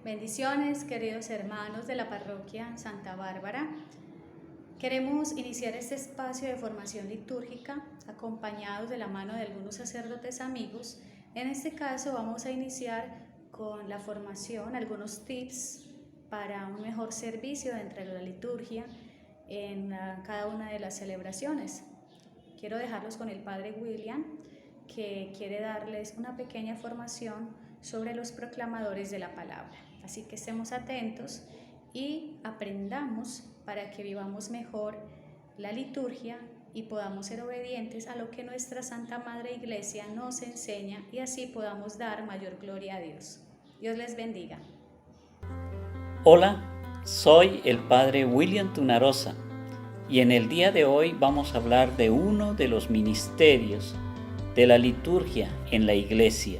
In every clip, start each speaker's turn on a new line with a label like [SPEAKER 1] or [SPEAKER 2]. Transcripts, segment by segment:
[SPEAKER 1] Bendiciones, queridos hermanos de la parroquia Santa Bárbara. Queremos iniciar este espacio de formación litúrgica acompañados de la mano de algunos sacerdotes amigos. En este caso vamos a iniciar con la formación, algunos tips para un mejor servicio dentro de la liturgia en cada una de las celebraciones. Quiero dejarlos con el Padre William, que quiere darles una pequeña formación sobre los proclamadores de la palabra. Así que estemos atentos y aprendamos para que vivamos mejor la liturgia y podamos ser obedientes a lo que nuestra Santa Madre Iglesia nos enseña y así podamos dar mayor gloria a Dios. Dios les bendiga.
[SPEAKER 2] Hola, soy el Padre William Tunarosa y en el día de hoy vamos a hablar de uno de los ministerios de la liturgia en la Iglesia.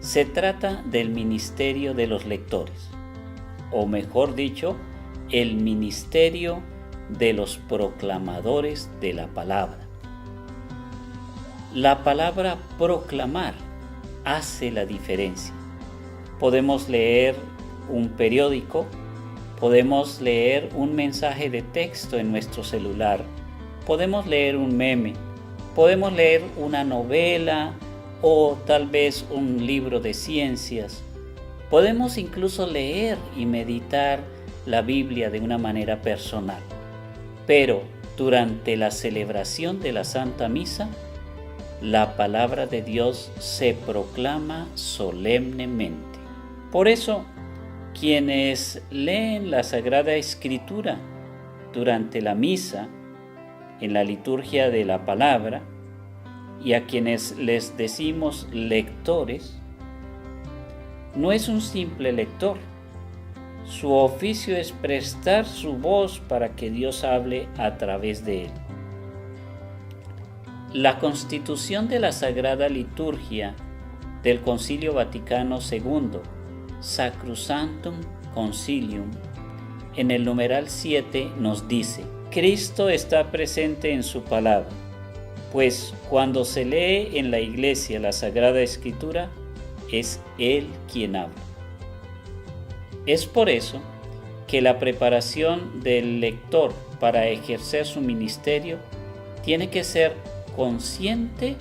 [SPEAKER 2] Se trata del ministerio de los lectores, o mejor dicho, el ministerio de los proclamadores de la palabra. La palabra proclamar hace la diferencia. Podemos leer un periódico, podemos leer un mensaje de texto en nuestro celular, podemos leer un meme, podemos leer una novela o tal vez un libro de ciencias. Podemos incluso leer y meditar la Biblia de una manera personal. Pero durante la celebración de la Santa Misa, la palabra de Dios se proclama solemnemente. Por eso, quienes leen la Sagrada Escritura durante la misa, en la liturgia de la palabra, y a quienes les decimos lectores, no es un simple lector. Su oficio es prestar su voz para que Dios hable a través de él. La constitución de la Sagrada Liturgia del Concilio Vaticano II, Sacrosanctum Concilium, en el numeral 7 nos dice: Cristo está presente en su palabra, pues cuando se lee en la Iglesia la Sagrada Escritura, es Él quien habla. Es por eso que la preparación del lector para ejercer su ministerio tiene que ser consciente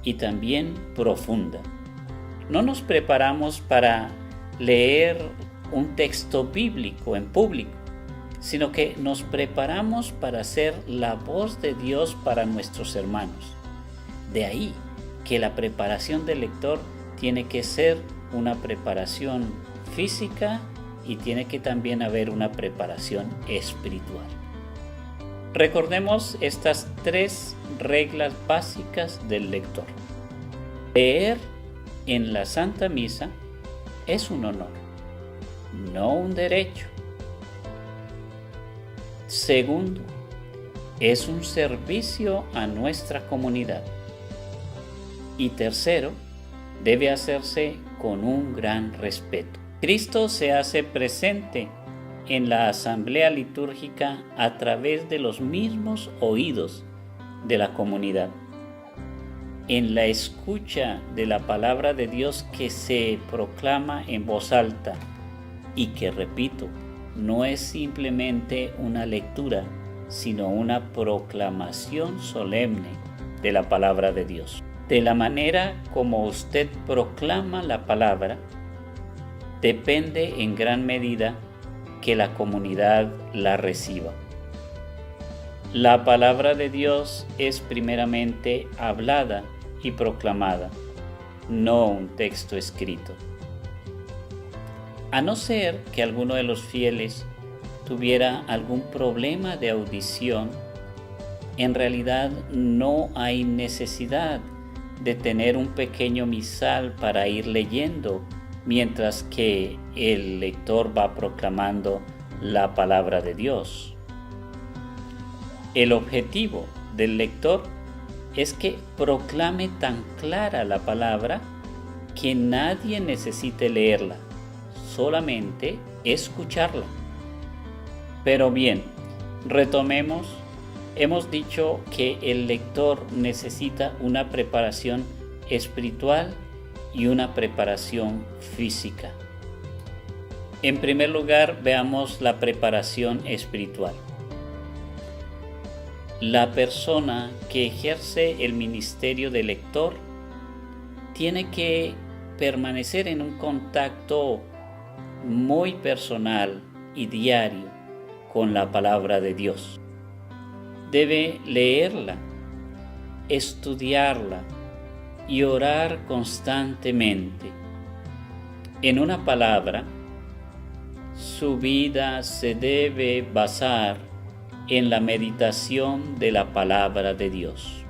[SPEAKER 2] y también profunda. No nos preparamos para leer un texto bíblico en público, sino que nos preparamos para ser la voz de Dios para nuestros hermanos. De ahí que la preparación del lector tiene que ser una preparación física y tiene que también haber una preparación espiritual. Recordemos estas 3 reglas básicas del lector. Leer en la Santa Misa es un honor, no un derecho. Segundo, es un servicio a nuestra comunidad. Y tercero, debe hacerse con un gran respeto. Cristo se hace presente en la asamblea litúrgica a través de los mismos oídos de la comunidad. En la escucha de la palabra de Dios que se proclama en voz alta y que, repito, no es simplemente una lectura, sino una proclamación solemne de la palabra de Dios. De la manera como usted proclama la palabra, depende en gran medida que la comunidad la reciba. La palabra de Dios es primeramente hablada y proclamada, no un texto escrito. A no ser que alguno de los fieles tuviera algún problema de audición, en realidad no hay necesidad de tener un pequeño misal para ir leyendo mientras que el lector va proclamando la palabra de Dios. El objetivo del lector es que proclame tan clara la palabra que nadie necesite leerla, solamente escucharla. Pero bien, retomemos. Hemos dicho que el lector necesita una preparación espiritual y una preparación física. En primer lugar, veamos la preparación espiritual. La persona que ejerce el ministerio de lector tiene que permanecer en un contacto muy personal y diario con la palabra de Dios. Debe leerla, estudiarla y orar constantemente. En una palabra, su vida se debe basar en la meditación de la palabra de Dios.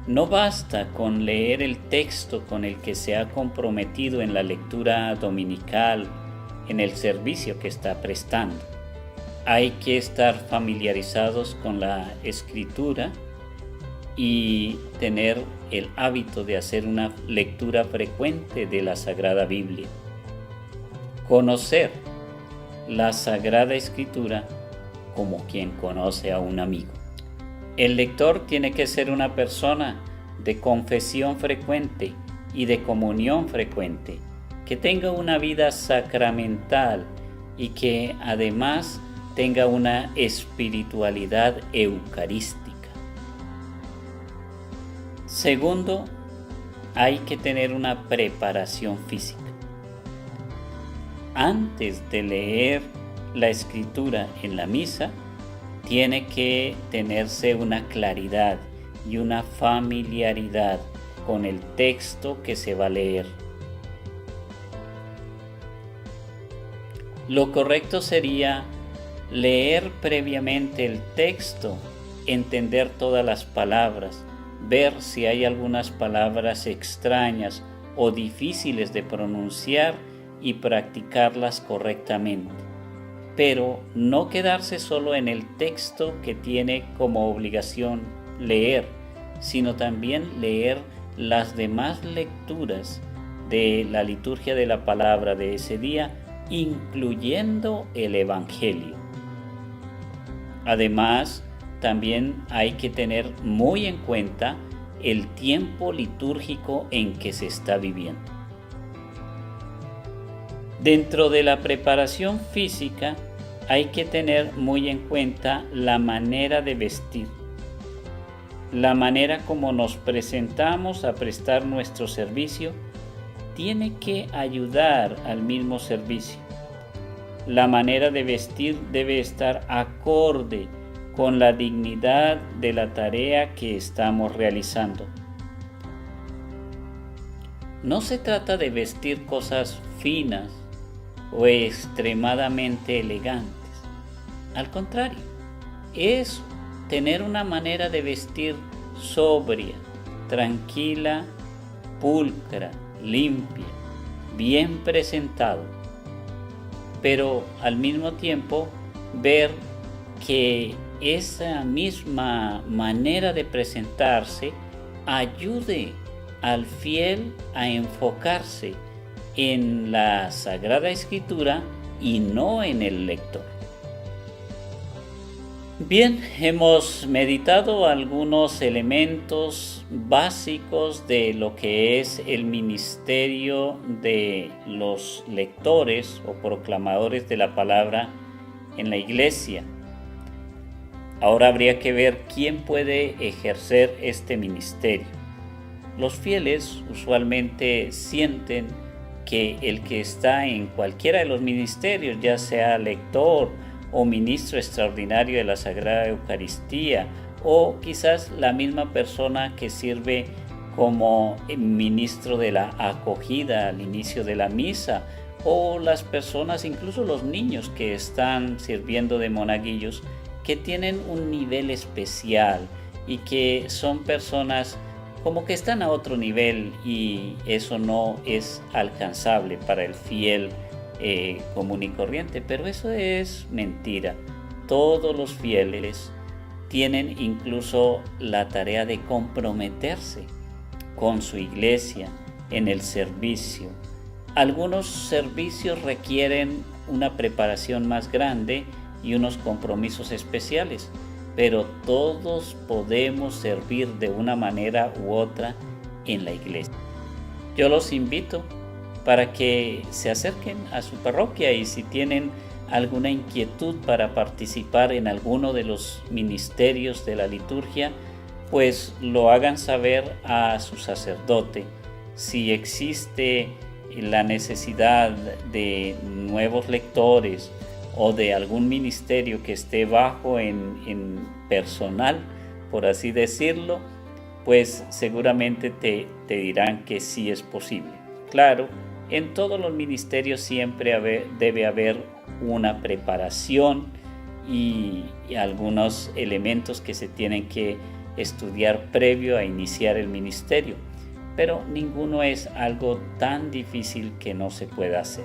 [SPEAKER 2] No basta con leer el texto con el que se ha comprometido en la lectura dominical, en el servicio que está prestando. Hay que estar familiarizados con la Escritura y tener el hábito de hacer una lectura frecuente de la Sagrada Biblia. Conocer la Sagrada Escritura como quien conoce a un amigo. El lector tiene que ser una persona de confesión frecuente y de comunión frecuente, que tenga una vida sacramental y que además tenga una espiritualidad eucarística. Segundo, hay que tener una preparación física. Antes de leer la Escritura en la misa, tiene que tenerse una claridad y una familiaridad con el texto que se va a leer. Lo correcto sería leer previamente el texto, entender todas las palabras, ver si hay algunas palabras extrañas o difíciles de pronunciar y practicarlas correctamente. Pero no quedarse solo en el texto que tiene como obligación leer, sino también leer las demás lecturas de la liturgia de la palabra de ese día, incluyendo el Evangelio. Además, también hay que tener muy en cuenta el tiempo litúrgico en que se está viviendo. Dentro de la preparación física, hay que tener muy en cuenta la manera de vestir, la manera como nos presentamos a prestar nuestro servicio tiene que ayudar al mismo servicio. La manera de vestir debe estar acorde con la dignidad de la tarea que estamos realizando. No se trata de vestir cosas finas o extremadamente elegantes. Al contrario, es tener una manera de vestir sobria, tranquila, pulcra, limpia, bien presentado, pero al mismo tiempo ver que esa misma manera de presentarse ayude al fiel a enfocarse en la Sagrada Escritura y no en el lector. Bien, hemos meditado algunos elementos básicos de lo que es el ministerio de los lectores o proclamadores de la palabra en la iglesia. Ahora habría que ver quién puede ejercer este ministerio. Los fieles usualmente sienten que el que está en cualquiera de los ministerios, ya sea lector o ministro extraordinario de la Sagrada Eucaristía, o quizás la misma persona que sirve como ministro de la acogida al inicio de la misa, o las personas, incluso los niños que están sirviendo de monaguillos, que tienen un nivel especial y que son personas como que están a otro nivel, y eso no es alcanzable para el fiel común y corriente. Pero eso es mentira. Todos los fieles tienen incluso la tarea de comprometerse con su iglesia en el servicio. Algunos servicios requieren una preparación más grande y unos compromisos especiales, pero todos podemos servir de una manera u otra en la iglesia. Yo los invito para que se acerquen a su parroquia y si tienen alguna inquietud para participar en alguno de los ministerios de la liturgia, pues lo hagan saber a su sacerdote. Si existe la necesidad de nuevos lectores o de algún ministerio que esté bajo en personal, por así decirlo, pues seguramente te dirán que sí es posible. Claro, en todos los ministerios siempre debe haber una preparación y algunos elementos que se tienen que estudiar previo a iniciar el ministerio, pero ninguno es algo tan difícil que no se pueda hacer.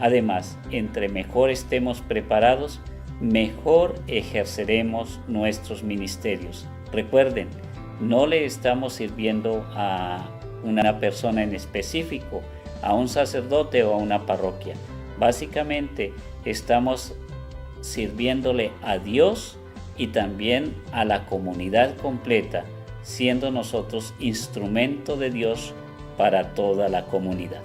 [SPEAKER 2] Además, entre mejor estemos preparados, mejor ejerceremos nuestros ministerios. Recuerden, no le estamos sirviendo a una persona en específico, a un sacerdote o a una parroquia. Básicamente estamos sirviéndole a Dios y también a la comunidad completa, siendo nosotros instrumento de Dios para toda la comunidad.